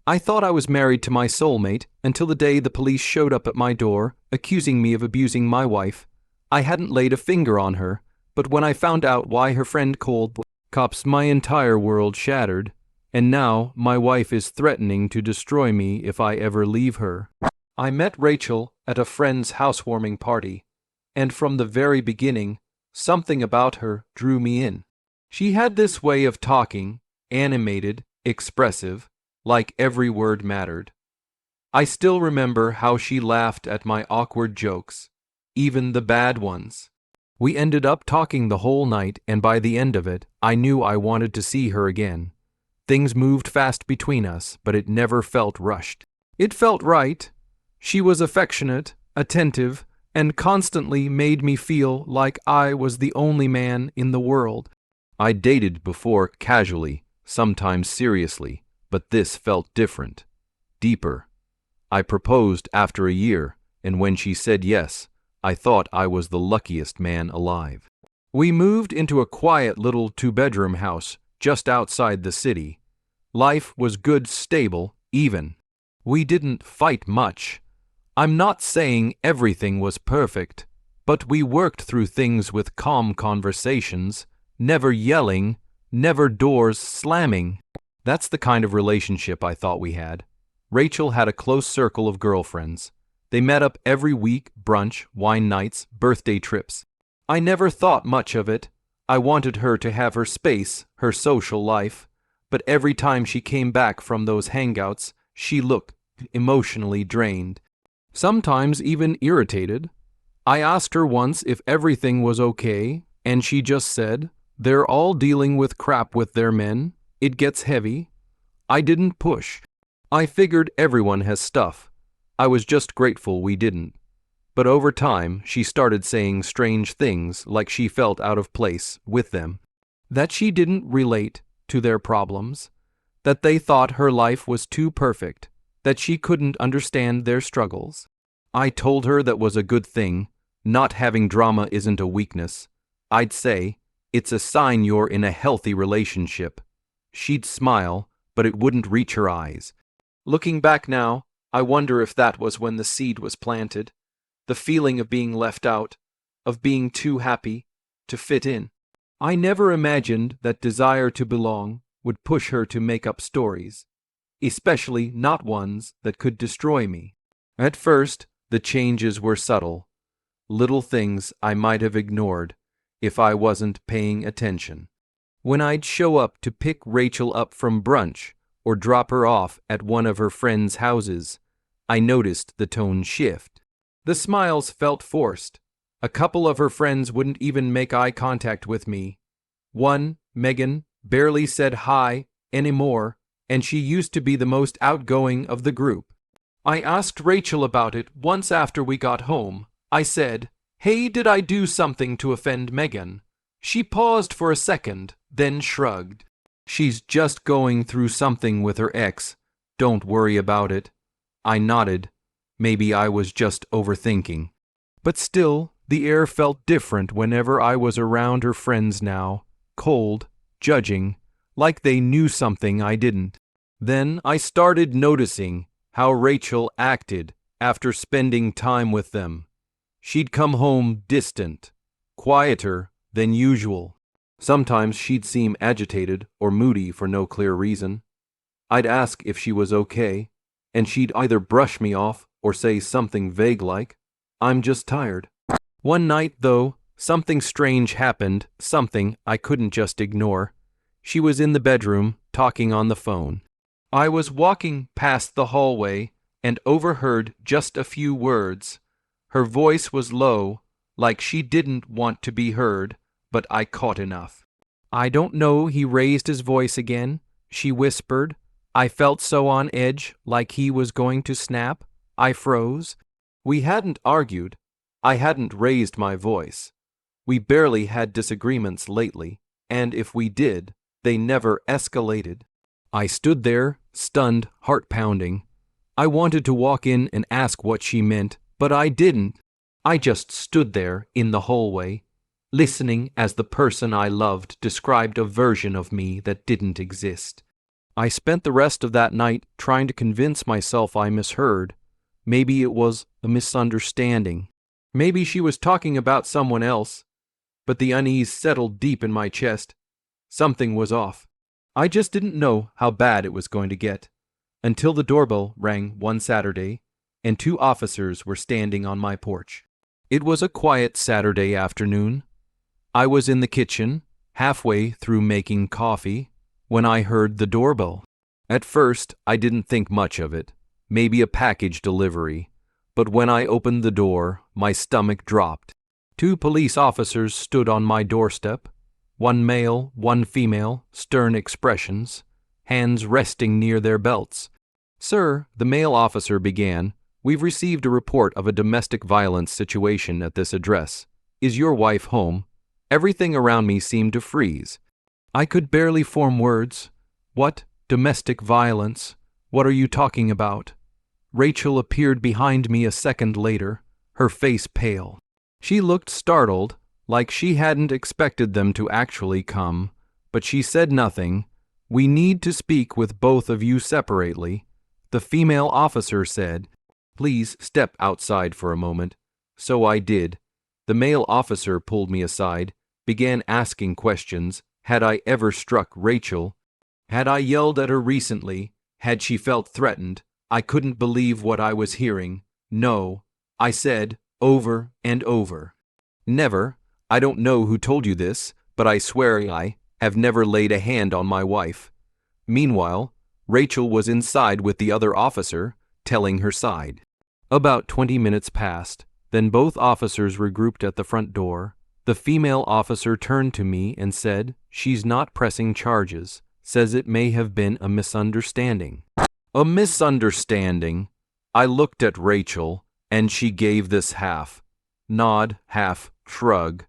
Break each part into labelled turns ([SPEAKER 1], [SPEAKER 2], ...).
[SPEAKER 1] I thought I was married to my soulmate until the day the police showed up at my door, accusing me of abusing my wife. I hadn't laid a finger on her, but when I found out why her friend called the cops, my entire world shattered, and now my wife is threatening to destroy me if I ever leave her. I met Rachel at a friend's housewarming party, and from the very beginning, something about her drew me in. She had this way of talking, animated, expressive, like every word mattered. I still remember how she laughed at my awkward jokes, even the bad ones. We ended up talking the whole night, and by the end of it, I knew I wanted to see her again. Things moved fast between us, but it never felt rushed. It felt right. She was affectionate, attentive, and constantly made me feel like I was the only man in the world. I dated before casually, sometimes seriously, but this felt different, deeper. I proposed after a year, and when she said yes, I thought I was the luckiest man alive. We moved into a quiet little two-bedroom house just outside the city. Life was good, stable, even. We didn't fight much. I'm not saying everything was perfect, but we worked through things with calm conversations, never yelling, never doors slamming. That's the kind of relationship I thought we had. Rachel had a close circle of girlfriends. They met up every week, brunch, wine nights, birthday trips. I never thought much of it. I wanted her to have her space, her social life. But every time she came back from those hangouts, she looked emotionally drained. Sometimes even irritated. I asked her once if everything was okay, and she just said, "They're all dealing with crap with their men. It gets heavy." I didn't push. I figured everyone has stuff. I was just grateful we didn't. But over time, she started saying strange things like she felt out of place with them, that she didn't relate to their problems, that they thought her life was too perfect, that she couldn't understand their struggles. I told her that was a good thing. Not having drama isn't a weakness. I'd say, it's a sign you're in a healthy relationship. She'd smile, but it wouldn't reach her eyes. Looking back now, I wonder if that was when the seed was planted. The feeling of being left out, of being too happy to fit in. I never imagined that desire to belong would push her to make up stories, especially not ones that could destroy me. At first, the changes were subtle, little things I might have ignored if I wasn't paying attention. When I'd show up to pick Rachel up from brunch or drop her off at one of her friends' houses, I noticed the tone shift. The smiles felt forced. A couple of her friends wouldn't even make eye contact with me. One, Megan, barely said hi anymore, and she used to be the most outgoing of the group. I asked Rachel about it once after we got home. I said, "Hey, did I do something to offend Megan?" She paused for a second, then shrugged. "She's just going through something with her ex. Don't worry about it." I nodded. Maybe I was just overthinking. But still, the air felt different whenever I was around her friends now, cold, judging, like they knew something I didn't. Then I started noticing how Rachel acted after spending time with them. She'd come home distant, quieter than usual. Sometimes she'd seem agitated or moody for no clear reason. I'd ask if she was okay, and she'd either brush me off or say something vague like, "I'm just tired." One night, though, something strange happened, something I couldn't just ignore. She was in the bedroom, talking on the phone. I was walking past the hallway and overheard just a few words. Her voice was low, like she didn't want to be heard, but I caught enough. "I don't know." He raised his voice again. She whispered. I felt so on edge, like he was going to snap. I froze. We hadn't argued. I hadn't raised my voice. We barely had disagreements lately, and if we did, they never escalated. I stood there, stunned, heart pounding. I wanted to walk in and ask what she meant, but I didn't. I just stood there in the hallway, listening as the person I loved described a version of me that didn't exist. I spent the rest of that night trying to convince myself I misheard. Maybe it was a misunderstanding. Maybe she was talking about someone else. But the unease settled deep in my chest. Something was off. I just didn't know how bad it was going to get, until the doorbell rang one Saturday, and two officers were standing on my porch. It was a quiet Saturday afternoon. I was in the kitchen, halfway through making coffee, when I heard the doorbell. At first, I didn't think much of it, maybe a package delivery, but when I opened the door, my stomach dropped. Two police officers stood on my doorstep, one male, one female, stern expressions, hands resting near their belts. "Sir," the male officer began, "we've received a report of a domestic violence situation at this address. Is your wife home?" Everything around me seemed to freeze. I could barely form words. "What? Domestic violence? What are you talking about?" Rachel appeared behind me a second later, her face pale. She looked startled, like she hadn't expected them to actually come, but she said nothing. "We need to speak with both of you separately," the female officer said. "Please step outside for a moment." So I did. The male officer pulled me aside, began asking questions. Had I ever struck Rachel? Had I yelled at her recently? Had she felt threatened? I couldn't believe what I was hearing. "No," I said, over and over. "Never. I don't know who told you this, but I swear I have never laid a hand on my wife." Meanwhile, Rachel was inside with the other officer, telling her side. About 20 minutes passed. Then both officers regrouped at the front door. The female officer turned to me and said, "She's not pressing charges. Says it may have been a misunderstanding." A misunderstanding? I looked at Rachel, and she gave this half nod, half shrug.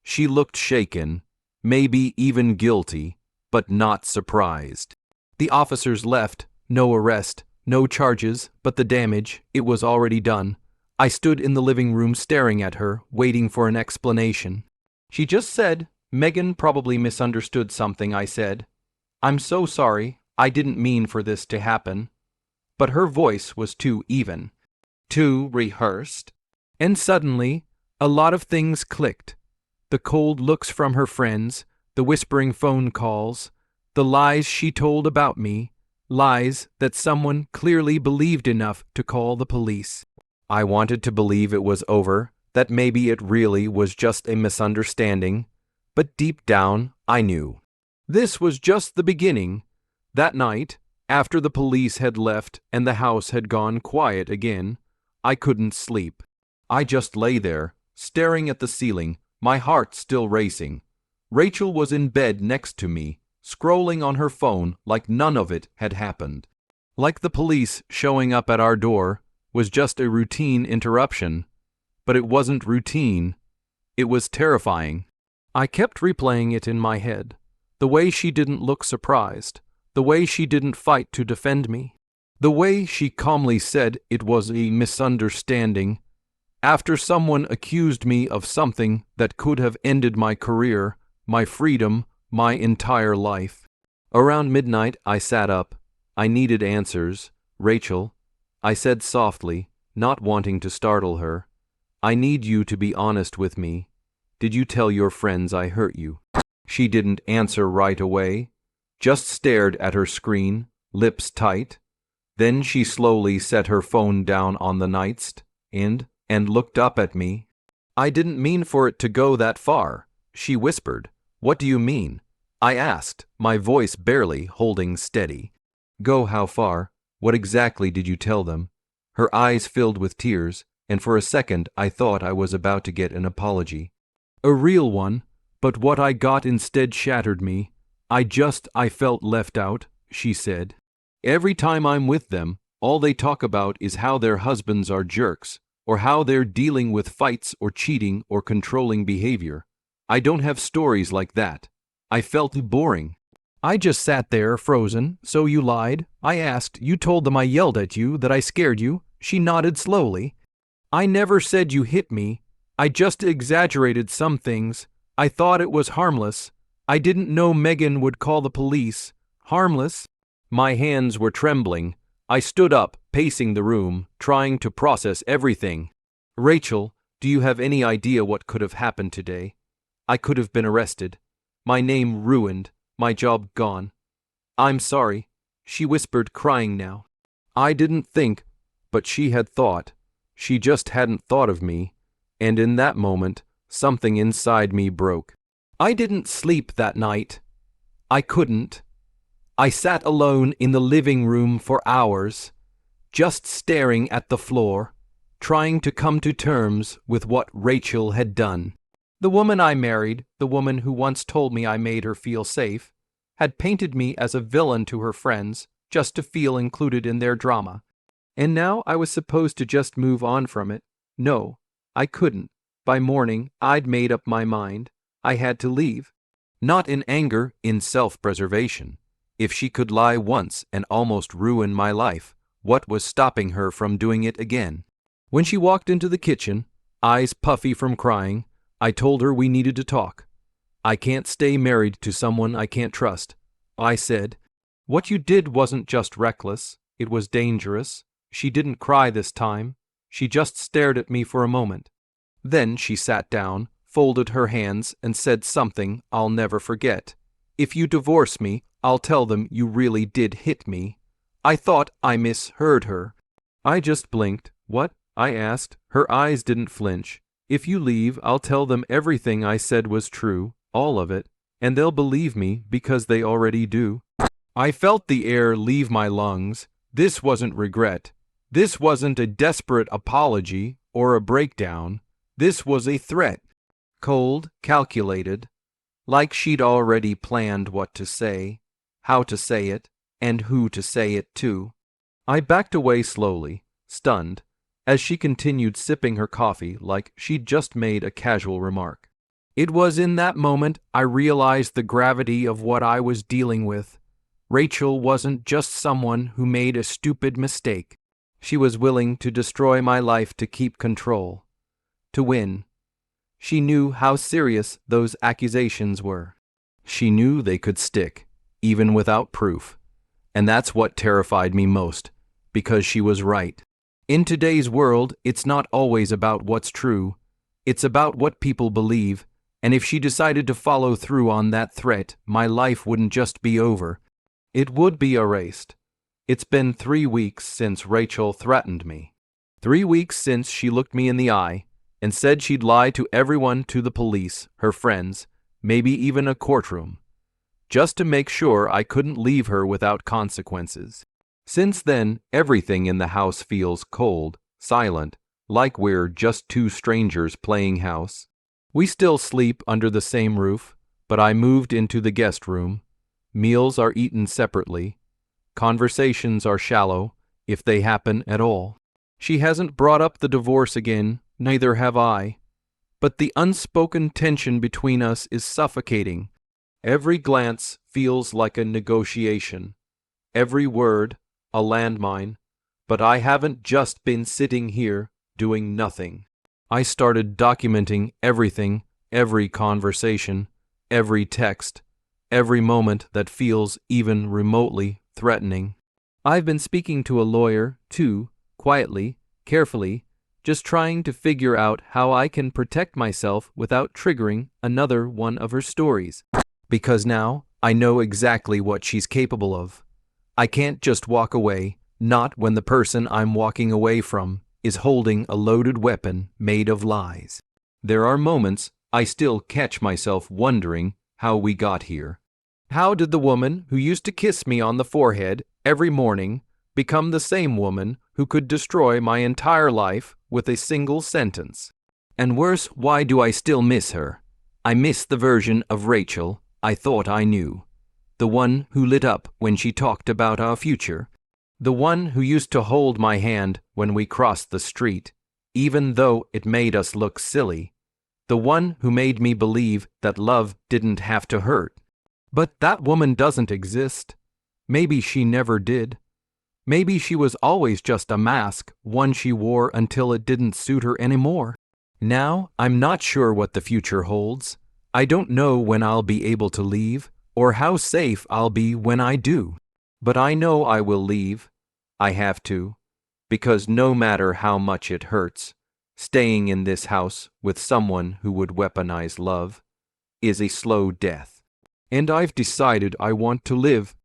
[SPEAKER 1] She looked shaken, maybe even guilty, but not surprised. The officers left. No arrest, no charges, but the damage, it was already done. I stood in the living room staring at her, waiting for an explanation. She just said, "Megan probably misunderstood something I said. I'm so sorry, I didn't mean for this to happen." But her voice was too even, too rehearsed. And suddenly, a lot of things clicked. The cold looks from her friends, the whispering phone calls, the lies she told about me, lies that someone clearly believed enough to call the police. I wanted to believe it was over, that maybe it really was just a misunderstanding, but deep down, I knew. This was just the beginning. That night, after the police had left and the house had gone quiet again, I couldn't sleep. I just lay there, staring at the ceiling, my heart still racing. Rachel was in bed next to me, scrolling on her phone like none of it had happened. Like the police showing up at our door was just a routine interruption. But it wasn't routine. It was terrifying. I kept replaying it in my head. The way she didn't look surprised. The way she didn't fight to defend me. The way she calmly said it was a misunderstanding. After someone accused me of something that could have ended my career, my freedom, my entire life. Around midnight, I sat up. I needed answers. "Rachel," I said softly, not wanting to startle her, "I need you to be honest with me. Did you tell your friends I hurt you?" She didn't answer right away, just stared at her screen, lips tight. Then she slowly set her phone down on the nightstand and looked up at me. "I didn't mean for it to go that far," she whispered. "What do you mean?" I asked, my voice barely holding steady. "Go how far? What exactly did you tell them?" Her eyes filled with tears, and for a second I thought I was about to get an apology. A real one, but what I got instead shattered me. I felt left out," she said. "Every time I'm with them, all they talk about is how their husbands are jerks, or how they're dealing with fights or cheating or controlling behavior. I don't have stories like that. I felt boring." "I just sat there, frozen. So you lied?" I asked. "You told them I yelled at you, that I scared you?" She nodded slowly. "I never said you hit me. I just exaggerated some things. I thought it was harmless. I didn't know Megan would call the police." "Harmless?" My hands were trembling. I stood up, pacing the room, trying to process everything. Rachel, do you have any idea what could have happened today? I could have been arrested. My name ruined, my job gone. I'm sorry, she whispered, crying now. I didn't think, but she had thought. She just hadn't thought of me, and in that moment, something inside me broke. I didn't sleep that night. I couldn't. I sat alone in the living room for hours, just staring at the floor, trying to come to terms with what Rachel had done. The woman I married, the woman who once told me I made her feel safe, had painted me as a villain to her friends just to feel included in their drama. And now I was supposed to just move on from it. No, I couldn't. By morning, I'd made up my mind. I had to leave. Not in anger, in self-preservation. If she could lie once and almost ruin my life, what was stopping her from doing it again? When she walked into the kitchen, eyes puffy from crying, I told her we needed to talk. I can't stay married to someone I can't trust. I said, what you did wasn't just reckless, it was dangerous. She didn't cry this time. She just stared at me for a moment. Then she sat down, folded her hands, and said something I'll never forget. If you divorce me, I'll tell them you really did hit me. I thought I misheard her. I just blinked. What? I asked. Her eyes didn't flinch. If you leave, I'll tell them everything I said was true, all of it, and they'll believe me because they already do. I felt the air leave my lungs. This wasn't regret. This wasn't a desperate apology or a breakdown. This was a threat. Cold, calculated, like she'd already planned what to say, how to say it, and who to say it to. I backed away slowly, stunned, as she continued sipping her coffee like she'd just made a casual remark. It was in that moment I realized the gravity of what I was dealing with. Rachel wasn't just someone who made a stupid mistake. She was willing to destroy my life to keep control, to win. She knew how serious those accusations were. She knew they could stick, even without proof. And that's what terrified me most, because she was right. In today's world, it's not always about what's true. It's about what people believe, and if she decided to follow through on that threat, my life wouldn't just be over. It would be erased. It's been 3 weeks since Rachel threatened me. 3 weeks since she looked me in the eye and said she'd lie to everyone, to the police, her friends, maybe even a courtroom, just to make sure I couldn't leave her without consequences. Since then, everything in the house feels cold, silent, like we're just two strangers playing house. We still sleep under the same roof, but I moved into the guest room. Meals are eaten separately. Conversations are shallow, if they happen at all. She hasn't brought up the divorce again, neither have I. But the unspoken tension between us is suffocating. Every glance feels like a negotiation. Every word, a landmine. But I haven't just been sitting here, doing nothing. I started documenting everything, every conversation, every text, every moment that feels even remotely threatening. I've been speaking to a lawyer, too, quietly, carefully, just trying to figure out how I can protect myself without triggering another one of her stories. Because now I know exactly what she's capable of. I can't just walk away, not when the person I'm walking away from is holding a loaded weapon made of lies. There are moments I still catch myself wondering how we got here. How did the woman who used to kiss me on the forehead every morning become the same woman who could destroy my entire life with a single sentence? And worse, why do I still miss her? I miss the version of Rachel I thought I knew. The one who lit up when she talked about our future. The one who used to hold my hand when we crossed the street, even though it made us look silly. The one who made me believe that love didn't have to hurt. But that woman doesn't exist. Maybe she never did. Maybe she was always just a mask, one she wore until it didn't suit her anymore. Now, I'm not sure what the future holds. I don't know when I'll be able to leave, or how safe I'll be when I do. But I know I will leave. I have to, because no matter how much it hurts, staying in this house with someone who would weaponize love is a slow death. And I've decided I want to live